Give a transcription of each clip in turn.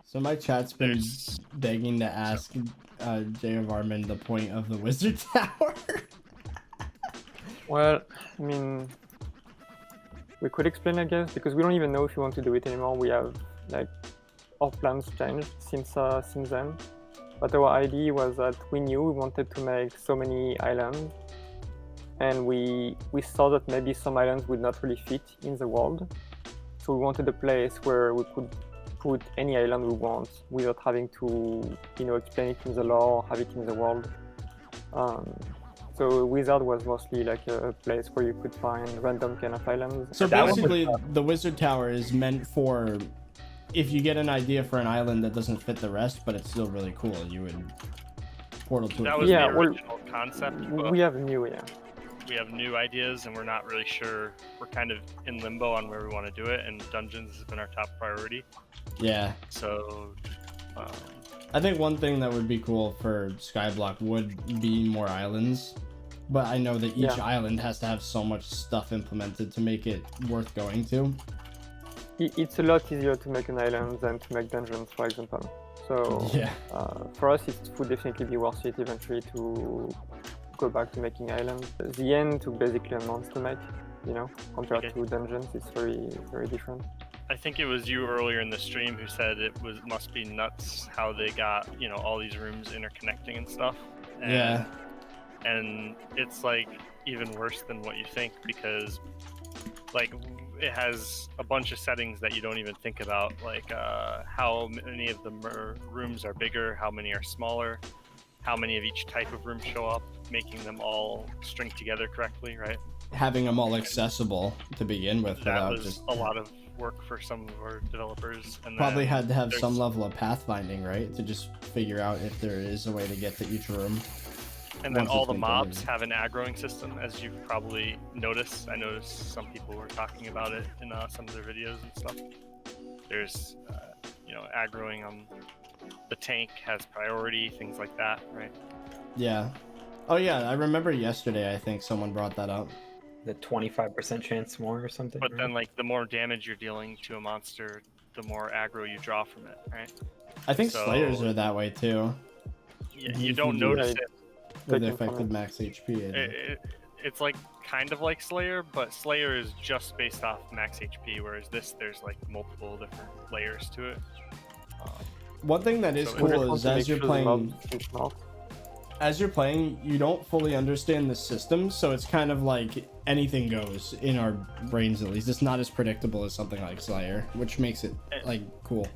So my chat's been begging to ask Jayavarmen the point of the wizard tower. Well, I mean, we could explain, I guess, because we don't even know if we want to do it anymore. We have like our plans changed since then. But our idea was that we knew we wanted to make so many islands, and we saw that maybe some islands would not really fit in the world. So we wanted a place where we could put any island we want without having to, explain it in the lore, have it in the world. So Wizard was mostly like a place where you could find random kind of islands. So basically, the wizard tower is meant for if you get an idea for an island that doesn't fit the rest, but it's still really cool, you would portal to it. That was the original concept. We have new ideas, and we're not really sure. We're kind of in limbo on where we want to do it, and dungeons has been our top priority. Yeah. So I think one thing that would be cool for SkyBlock would be more islands, but I know that each island has to have so much stuff implemented to make it worth going to. It's a lot easier to make an island than to make dungeons, for example. So for us, it would definitely be worth it eventually to go back to making islands. The end took basically a month to make, compared to dungeons. It's very, very different. I think it was you earlier in the stream who said must be nuts how they got, all these rooms interconnecting and stuff. And, and it's like even worse than what you think, because like it has a bunch of settings that you don't even think about, like how many of the rooms are bigger, how many are smaller, how many of each type of room show up, making them all string together correctly, right? Having them all accessible to begin with. That was a lot of work for some of our developers. And probably had to have some level of pathfinding, right? To just figure out if there is a way to get to each room. And then all the mobs have an aggroing system, as you've probably noticed. I noticed some people were talking about it in some of their videos and stuff. There's, aggroing on the tank has priority, things like that, right? Yeah. Oh yeah, I remember yesterday, I think someone brought that up. The 25% chance more or something. But then, like, the more damage you're dealing to a monster, the more aggro you draw from it, right? I think Slayers are that way too. Yeah, you don't notice it. With the effective max HP. It's like kind of like Slayer, but Slayer is just based off max HP, whereas there's like multiple different layers to it. One thing that is cool is as you're playing, you don't fully understand the system, so it's kind of like anything goes in our brains, at least. It's not as predictable as something like Slayer, which makes it like cool.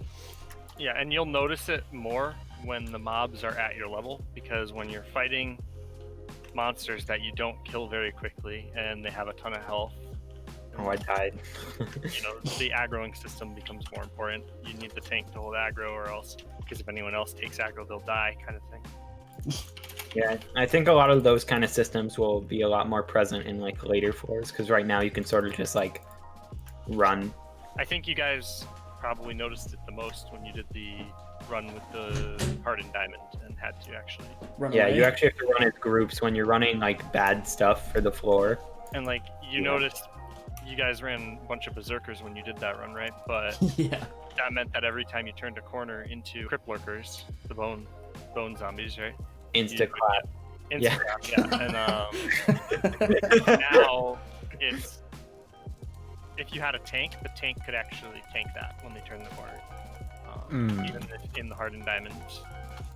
Yeah, and you'll notice it more when the mobs are at your level, because when you're fighting monsters that you don't kill very quickly and they have a ton of health, I died. The aggroing system becomes more important. You need the tank to hold aggro, or else, because if anyone else takes aggro, they'll die, kind of thing. Yeah, I think a lot of those kind of systems will be a lot more present in like later floors, because right now you can sort of just like run. I think you guys probably noticed it the most when you did the run with the hardened diamond and had to actually run away. You actually have to run as groups when you're running like bad stuff for the floor. And like you noticed, you guys ran a bunch of berserkers when you did that run, right? But that meant that every time you turned a corner into crypt lurkers, the bone zombies, right? Insta-clap. Yeah. And now it's, if you had a tank, the tank could actually tank that when they turn the corner, even in the hardened diamonds.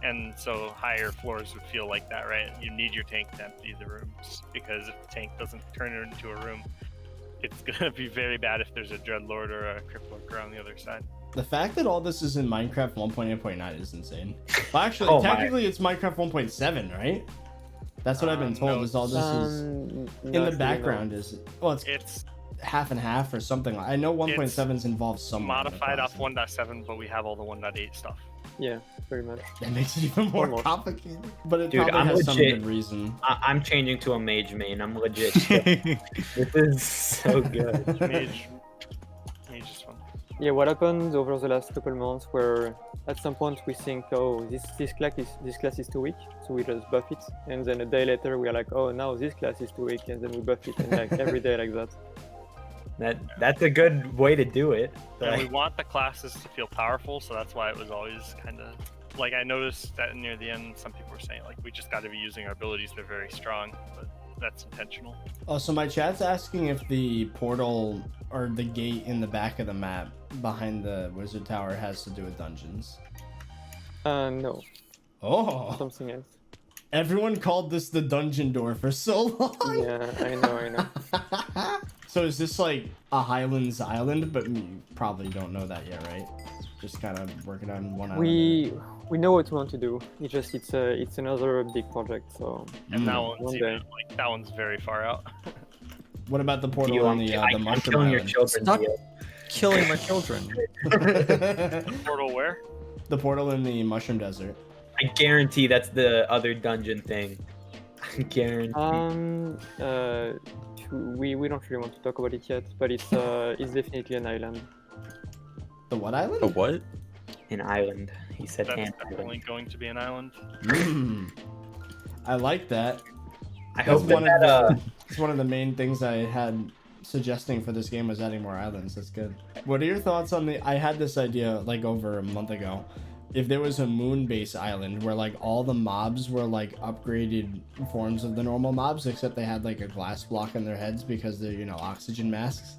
And so higher floors would feel like that, right? You need your tank to empty the rooms, because if the tank doesn't turn it into a room, it's gonna be very bad if there's a Dreadlord or a Crypt Lurker on the other side. The fact that all this is in Minecraft 1.8.9 is insane. Well, actually, technically it's Minecraft 1.7, right? That's what I've been told. No, is all this is in the background is it's half and half or something. I know 1.7's involved some modified off 1.7, but we have all the 1.8 stuff. Yeah, pretty much. That makes it even more complicated. But it Dude, probably has some good reason. I'm changing to a mage main. I'm legit. This is so good. Mage is fun. Yeah, what happened over the last couple months where at some point we think, oh, this class is too weak, so we just buff it, and then a day later we are like, oh, now this class is too weak, and then we buff it, and like every day like that. That's a good way to do it. And we Like, want the classes to feel powerful, so that's why it was always kind of like I noticed that near the end, some people were saying like we just got to be using our abilities. They're very strong, but that's intentional. Oh, so my chat's asking if the portal or the gate in the back of the map behind the wizard tower has to do with dungeons. No, Oh, something else. everyone called this the dungeon door for so long. Yeah, I know. So is this like a Highlands island? But you probably don't know that yet, right? Just kind of working on one island. We know what we want to do. It's another big project. So And that Mm. one's even, like that one's very far out. What about the portal you on the I'm mushroom killing your island? children. Stop. Theo. Killing my children. Portal where? The portal in the mushroom desert. I guarantee that's the other dungeon thing. I guarantee. we don't really want to talk about it yet, but it's definitely an island. The what island? A what? An island. He said That's an definitely island. going to be an island. I like that. I That's hope that, one of it's one of the main things I had suggesting for this game was adding more islands. That's good. What are your thoughts on I had this idea like over a month ago. If there was a moon base island where like all the mobs were like upgraded forms of the normal mobs, except they had like a glass block on their heads because they're, you know, oxygen masks.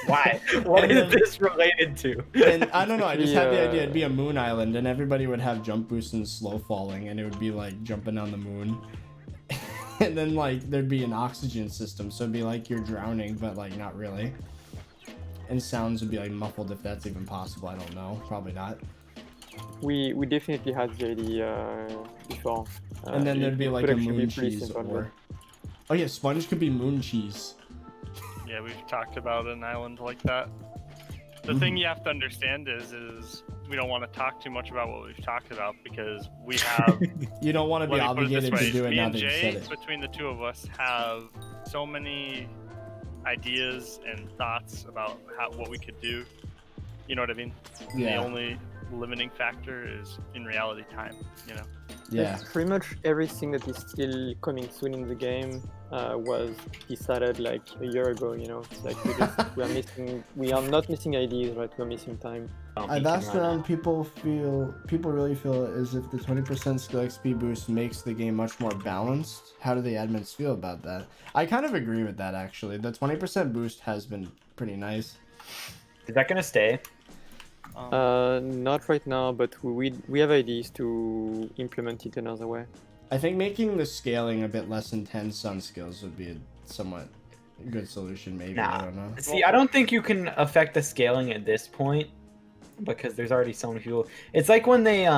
Why? What is this related to? And I don't know, I just had the Yeah. idea it'd be a moon island and everybody would have jump boosts and slow falling and it would be like jumping on the moon. And then like there'd be an oxygen system, so it'd be like you're drowning but like not really. And sounds would be like muffled if that's even possible. I don't know, probably not. We definitely had the idea before. And then there'd be it like could a actually be moon pretty cheese simple, or oh yeah, sponge could be moon cheese. Yeah, we've talked about an island like that. The thing you have to understand is we don't want to talk too much about what we've talked about because we have. You don't want to be Let me put it this obligated to way, do it me now and that you Jay, said it. between the two of us, have so many ideas and thoughts about what we could do. You know what I mean? Yeah. The only limiting factor is in reality time. You know. Yeah. Pretty much everything that is still coming soon in the game was decided like a year ago. You know, it's like we are not missing ideas, right? We're missing time. I've asked around, people really feel as if the 20% skill XP boost makes the game much more balanced. How do the admins feel about that? I kind of agree with that actually. The 20% boost has been pretty nice. Is that gonna stay? Not right now, but we have ideas to implement it another way. I think making the scaling a bit less intense on skills would be a somewhat good solution, maybe. I Nah. don't know. See, I don't think you can affect the scaling at this point because there's already so many people. It's like when they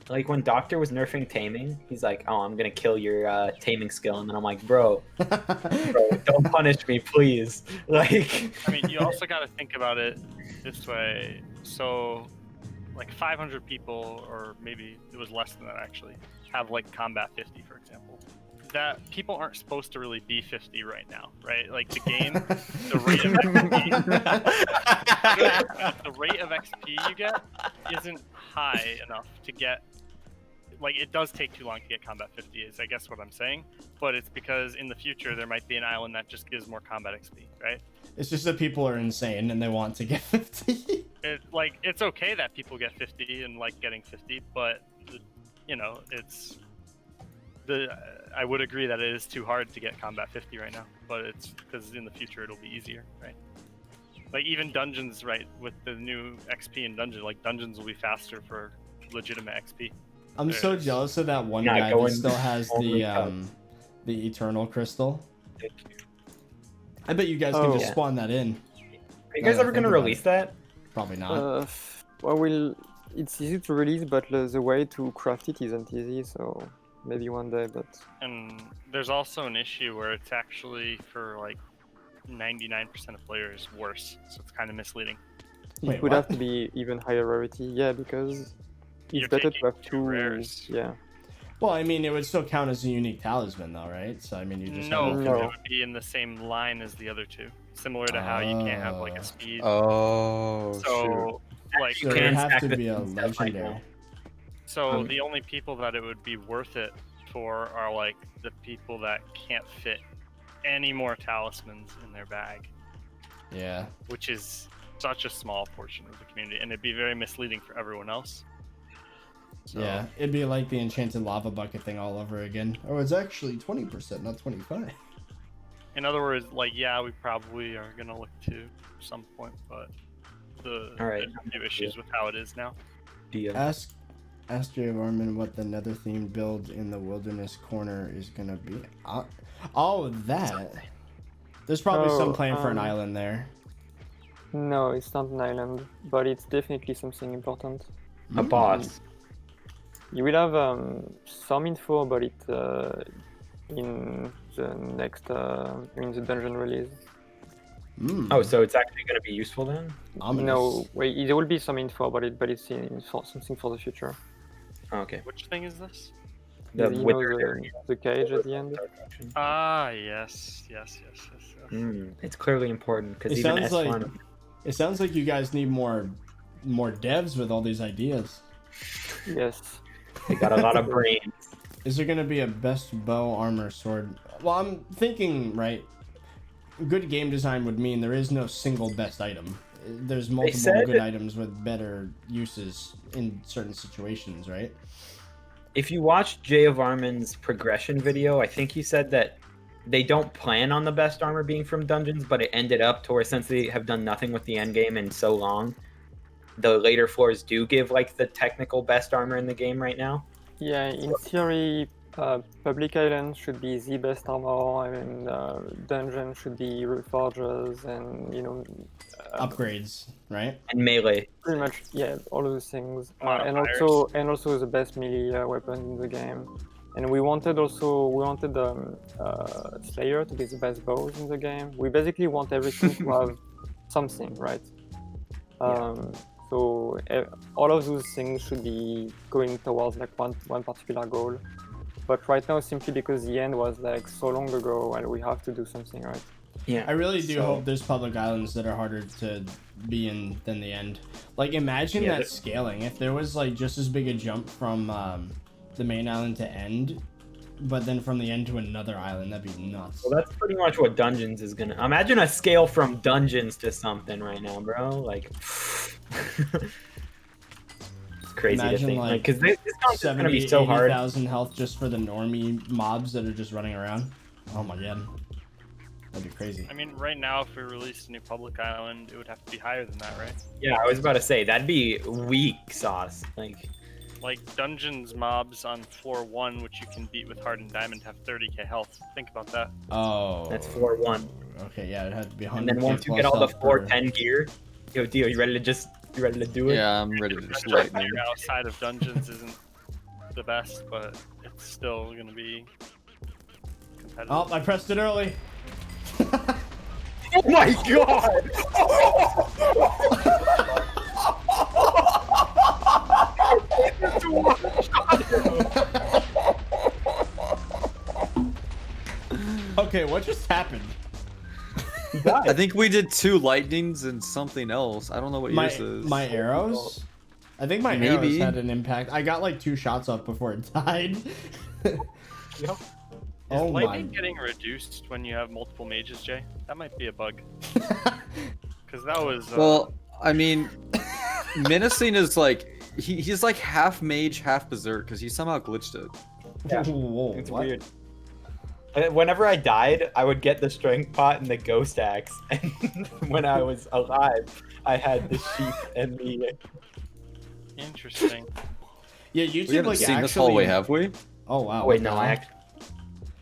like when Doctor was nerfing taming, he's like, "Oh, I'm gonna kill your taming skill," and then I'm like, "Bro, don't punish me, please." Like, I mean, you also got to think about it this way. So, like 500 people, or maybe it was less than that actually, have like combat 50, for example. That people aren't supposed to really be 50 right now, right? Like the game, the rate of XP, the rate of XP you get isn't high enough to get. Like it does take too long to get combat 50, is I guess what I'm saying. But it's because in the future there might be an island that just gives more combat XP, right? It's just that people are insane and they want to get 50. It's okay that people get 50 and like getting 50, but you know, I would agree that it is too hard to get combat 50 right now, but it's because in the future it'll be easier, right? Like even dungeons, right, with the new XP in dungeon, like dungeons will be faster for legitimate XP. I'm so jealous of that one Not guy that going still has only the eternal crystal. I bet you guys can Oh. just spawn that in. are you guys ever gonna release that? Probably not. It's easy to release, but the way to craft it isn't easy. So maybe one day, but And there's also an issue where it's actually for like 99% of players worse, so it's kind of misleading. Wait, it would what? have to be even higher rarity. Yeah, because You're it's better to taking have two two rares. Yeah. Well, I mean, it would still count as a unique talisman, though, right? So, I mean, you just No, have because No. it would be in the same line as the other two, similar to how you can't have like a speed. Oh, shoot. So, like, So it can would have stack to the be a stuff like legendary. that. so the only people that it would be worth it for are like the people that can't fit any more talismans in their bag. Yeah. which is such a small portion of the community, and it'd be very misleading for everyone else. So, Yeah, it'd be like the enchanted lava bucket thing all over again. Oh, it's actually 20%, not 25. in other words, like, yeah, we probably are gonna look to some point, but there's a few issues with how it is now. Deal. Ask Jayavarmen what the nether themed build in the wilderness corner is gonna be. Oh, that. There's probably some plan for an island there. No, it's not an island, but it's definitely something important. A boss. You will have some info about it in the next in the dungeon release. Oh, so it's actually going to be useful then? Ominous. No, wait, there will be some info about it, but it's something for the future. Oh, okay. Which thing is this? You know, the cage at the end. Ah, yes. It's clearly important because It even sounds like sfarnham. it sounds like you guys need more devs with all these ideas. Yes. They got a lot of brains. Is there gonna be a best bow, armor, sword? Well, I'm thinking, right, good game design would mean there is no single best item. There's multiple good items with better uses in certain situations, right? If you watch Jayavarmen's progression video, I think he said that they don't plan on the best armor being from dungeons, but it ended up to where, since they have done nothing with the end game in so long, the later floors do give like the technical best armor in the game right now. Yeah, in theory, public islands should be the best armor, and dungeon should be reforges and, you know, Upgrades, right? And melee. pretty much, yeah, all of those things, and Modifiers. also the best melee weapon in the game. And we wanted Slayer to be the best bows in the game. We basically want everything to have something, right? So all of those things should be going towards like one particular goal. But right now, simply because the end was like so long ago, and we have to do something, right? Yeah. I really do hope there's public islands that are harder to be in than the end. Like, imagine that scaling. If there was like just as big a jump from the main island to end, but then from the end to another island, that'd be nuts. Well, that's pretty much what Dungeons is gonna. Imagine a scale from Dungeons to something right now, bro. Like, it's crazy to think. Like, because this is gonna be so hard. 80,000 health just for the normie mobs that are just running around. Oh my god, that'd be crazy. I mean, right now, if we released a new public island, it would have to be higher than that, right? Yeah, I was about to say that'd be weak sauce. Like dungeons mobs on floor 1, which you can beat with hardened diamond, have 30k health. Think about that. Oh, that's floor 1. Okay, yeah, it had to be 100. And then once you get all the 410 gear, yo, Dio, you ready to do it? Yeah, I'm ready to just Fire lightning. outside of dungeons isn't the best, but it's still gonna be competitive. Oh, I pressed it early. Oh my god! Okay, what just happened? I think we did 2 lightnings and something else. I don't know what yours is. My arrows? I think my arrows had an impact. I got like 2 shots off before it died. Yep. Oh Is my. lightning getting reduced when you have multiple mages, Jay? That might be a bug. Because that was... Well, I mean, menacing is like... He's like half mage, half berserk, because he somehow glitched it. Yeah. Whoa, It's what? weird. Whenever I died, I would get the strength pot and the ghost axe, and when I was alive, I had the sheath and the... Interesting. Yeah, YouTube We haven't like seen actually... this hallway, have we? Oh wow. Wait, what no, the I hell? actually...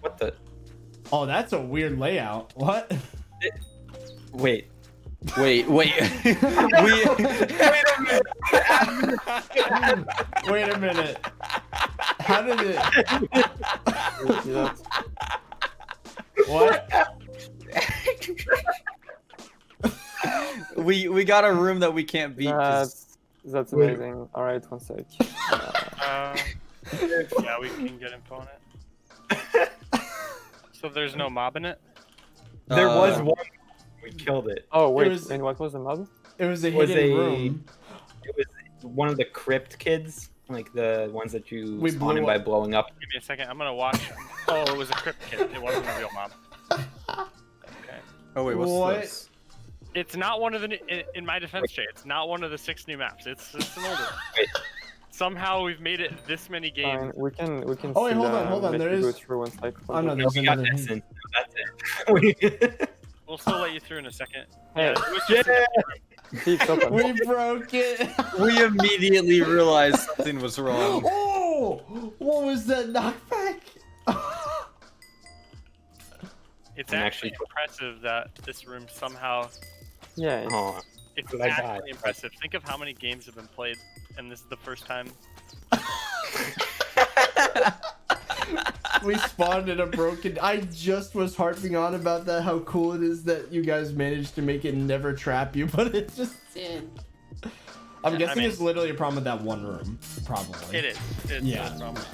What the... Oh, that's a weird layout. What? Wait. Wait. Wait a minute! Wait a minute. How did it? What? we got a room that we can't beat. That's amazing. All right, one sec. Yeah, we can get info on it. So there's no mob in it? There was one. We killed it. Oh wait, was- and what was the mob? It was a hidden room. It was one of the crypt kids, like the ones that you We spawn in blew by up. blowing up. Give me a second. I'm gonna watch. Oh, it was a crypt kid. It wasn't a real mob. Okay. Oh wait, what's What? this? It's not one of the in my defense, Jay. It's not one of the 6 new maps. It's an older one. Somehow we've made it this many games. We can. Oh, wait, still, hold on. let There you go is. through one cycle. Oh no, No, there's we got another. this, and that's it. We'll still let you through in a second. Hey, It was just see, it's open. We broke it. We immediately realized something was wrong. Oh, what was that knockback? it's I'm actually actually- impressive that this room somehow. Yeah. Oh, It's Did I die? actually impressive. Think of how many games have been played, and this is the first time. We spawned in a broken. I just was harping on about that, how cool it is that you guys managed to make it never trap you, but it just did. I'm guessing mean- it's literally a problem with that one room. Probably. It is. It's Yeah. no problem.